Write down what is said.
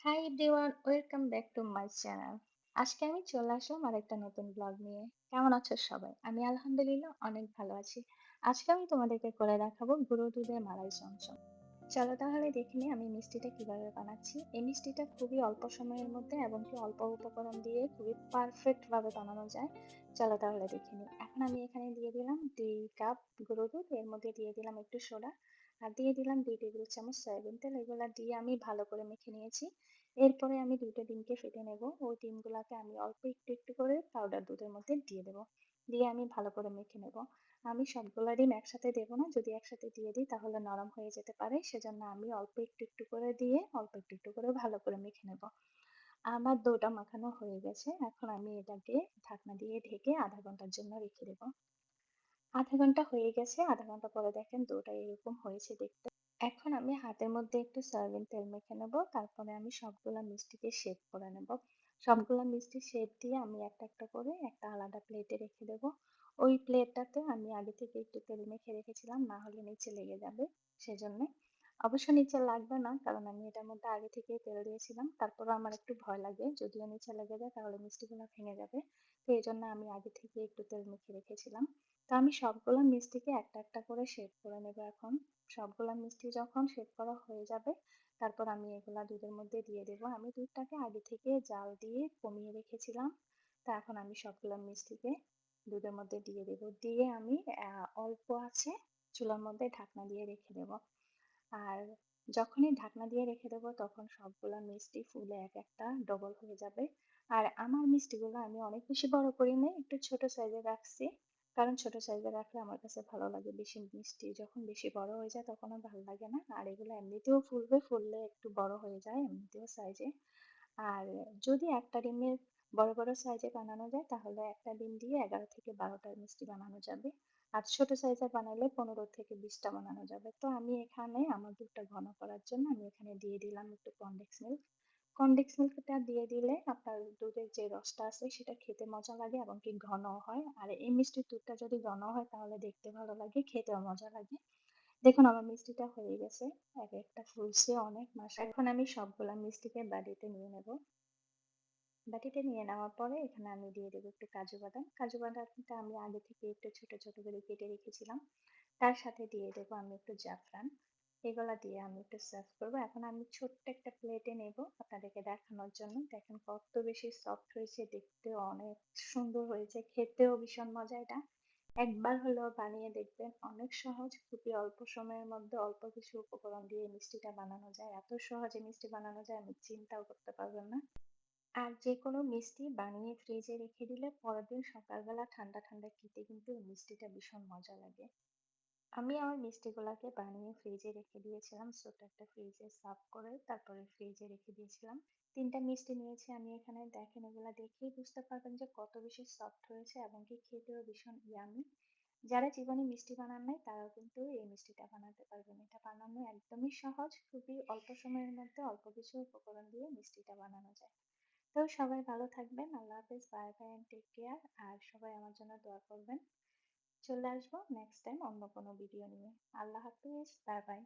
Hi everyone, welcome back to my channel. আজকে আমি চলে আসলাম আরেকটা নতুন ব্লগ নিয়ে। কেমন আছো সবাই? আমি আলহামদুলিল্লাহ অনেক ভালো আছি। আজকে আমি তোমাদেরকে করে দেখাবো গুঁড়ো দুধের মালাই চমচম। চলো তাহলে দেখে নিই আমি মিষ্টিটা কিভাবে বানাচ্ছি। এই মিষ্টিটা খুবই অল্প সময়ের মধ্যে এবং কি অল্প উপকরণ দিয়ে খুবই পারফেক্ট ভাবে বানানো যায়। চলো তাহলে দেখে নিই। এখন আমি এখানে দিয়ে দিলাম 2 কাপ গুঁড়ো দুধ, এর মধ্যে দিয়ে দিলাম একটু সোডা, আর দিয়ে দিলাম 2 টেবিল চামচ সয়াবিন তেল। এগুলা দিয়ে আমি ভালো করে মেখে নিয়েছি। এরপরে আমি 2টা ডিমকে ফেটে নেব। ওই ডিমগুলাকে আমি অল্প একটু একটু করে পাউডার দুধের মধ্যে দিয়ে দেব। দিয়ে আমি ভালো করে মেখে নেব। আমি সবগুলা ডিম একসাথে দেব না, যদি একসাথে দিয়ে দিই তাহলে নরম হয়ে যেতে পারে। সেজন্য আমি অল্প একটু একটু করে দিয়ে অল্প একটু একটু করে ভালো করে মেখে নেব। আমার ডোটা মাখানো হয়ে গেছে। এখন আমি এটাকে ঢাকনা দিয়ে ঢেকে 1/2 ঘন্টার জন্য রেখে দেব। 1/2 ঘন্টা হয়ে গেছে। 1/2 ঘন্টা পরে দেখেন ডোটা এরকম হয়েছে দেখতে। এখন আমি হাতের মধ্যে একটু সয়াবিন তেল মেখে নেব। তারপরে আমি সবগুলা মিষ্টিকে শেপ করে নেব। সবগুলা মিষ্টি শেপ দিয়ে আমি একটা একটা করে একটা আলাদা প্লেটে রেখে দেব। ওই প্লেটটাতে আমি আগে থেকে একটু তেল মেখে রেখেছিলাম, না হলে নিচে লেগে যাবে। সেজন্য অবশ্য নিচে লাগবে না, কারণ আমি এটার মধ্যে আগে থেকেই তেল দিয়েছিলাম। তারপরেও আমার একটু ভয় লাগে, যদিও নিচে লেগে যায় তাহলে মিষ্টিগুলো ভেঙে যাবে। তো এজন্য আমি আগে থেকে একটু তেল মেখে রেখেছিলাম। তো আমি সবগুলো মিষ্টিকে একটা একটা করে শেপ করে নেব এখন। সবগুলা মিষ্টি যখন শেপ করা হয়ে যাবে, তারপর আমি এগুলা দুধের মধ্যে দিয়ে দেব। আমি দুধটাকে আগে থেকে জাল দিয়ে কমিয়ে রেখেছিলাম। তো এখন আমি সবগুলা মিষ্টিকে দুধের মধ্যে দিয়ে দেব। দিয়ে আমি অল্প আছে চুলার মধ্যে ঢাকনা দিয়ে রেখে দেব। আর যখনই ঢাকনা দিয়ে রেখে দেবো তখন সবগুলা মিষ্টি ফুলে এক একটা ডবল হয়ে যাবে। আর আমার মিষ্টিগুলো আমি অনেক বেশি বড় করি নাই, একটু ছোট সাইজে রাখছি। কারণ ছোট সাইজে রাখলে আমার কাছে ভালো লাগে। বেশি মিষ্টি যখন বেশি বড় হয়ে যায় তখন আর ভালো লাগে না। আর এগুলো এমনিতেও ফুলবে, ফুললে একটু বড় হয়ে যায় এমনিতেও সাইজে। আর যদি একটা ডিমের বড় বড় সাইজে বানানো যায় তাহলে একটা ডিম দিয়ে 11 থেকে 12টা মিষ্টি বানানো যাবে। আর ছোট সাইজে বানালে 15 থেকে 20টা বানানো যাবে। তো আমি এখানে আমার দুধটা ঘন করার জন্য আমি এখানে দিয়ে দিলাম একটু কনডেন্স মিল্ক। কনডেন্স মিল্কটা দিয়ে দিলে আপনার দুধের যে রসটা আছে সেটা খেতে মজা লাগে এবং কি ঘন হয়। আর এই মিষ্টির দুধটা যদি ঘন হয় তাহলে দেখতে ভালো লাগে, খেতেও মজা লাগে। দেখুন আমার মিষ্টিটা হয়ে গেছে। এক একটা ফুলছে অনেক মাশাআল্লাহ। এখন আমি সবগুলা মিষ্টিকে বাটিতে নিয়ে নেব। বাটিতে নিয়ে নেওয়ার পরে এখানে আমি দিয়ে দেবো একটু কাজু বাদাম। কাজু বাদামটা আমি আগে থেকে একটু ছোট ছোট করে কেটে রেখেছিলাম। তার সাথে দিয়ে দেবো আমি একটু জাফরান। এগুলা দিয়ে আমি একটু সার্ভ করবো। এখন আমি ছোট্ট একটা প্লেটে নেব আপনাদেরকে দেখানোর জন্য। দেখেন কত বেশি সফট হয়েছে, দেখতেও অনেক সুন্দর হয়েছে, খেতেও ভীষণ মজা এটা। একবার হলেও বানিয়ে দেখবেন, অনেক সহজ, খুবই অল্প সময়ের মধ্যে অল্প কিছু উপকরণ দিয়ে এই মিষ্টিটা বানানো যায়। এত সহজে মিষ্টি বানানো যায় আমি চিন্তাও করতে পারবেন না। আর যেকোনো মিষ্টি বানিয়ে ফ্রিজে রেখে দিলে পরের দিন সকালবেলা ঠান্ডা ঠান্ডা খেতে কিন্তু এই মিষ্টিটা ভীষণ মজা লাগে। আমি আমার মিষ্টিগুলাকে বানিয়ে ফ্রিজে রেখে দিয়েছিলাম, ছোট একটা ফ্রিজে সার্ভ করে তারপরে ফ্রিজে রেখে দিয়েছিলাম। 3টা মিষ্টি নিয়েছি আমি এখানে। দেখেন এগুলা দেখেই বুঝতে পারবেন যে কত বেশি সফট হয়েছে এবং কি খেতেও ভীষণ ইয়ামি। যারা জীবনে মিষ্টি বানান নাই তারাও কিন্তু এই মিষ্টিটা বানাতে পারবেন। এটা বানানো একদমই সহজ, খুবই অল্প সময়ের মধ্যে অল্প কিছু উপকরণ দিয়ে মিষ্টিটা বানানো যায়। তো সবাই ভালো থাকবেন। আল্লাহ হাফেজ। Bye bye and take care. আর সবাই আমার জন্য দোয়া করবেন। চলে আসবো নেক্সট টাইম অন্য কোনো ভিডিও নিয়ে। আল্লাহ হাফেজ। Bye by.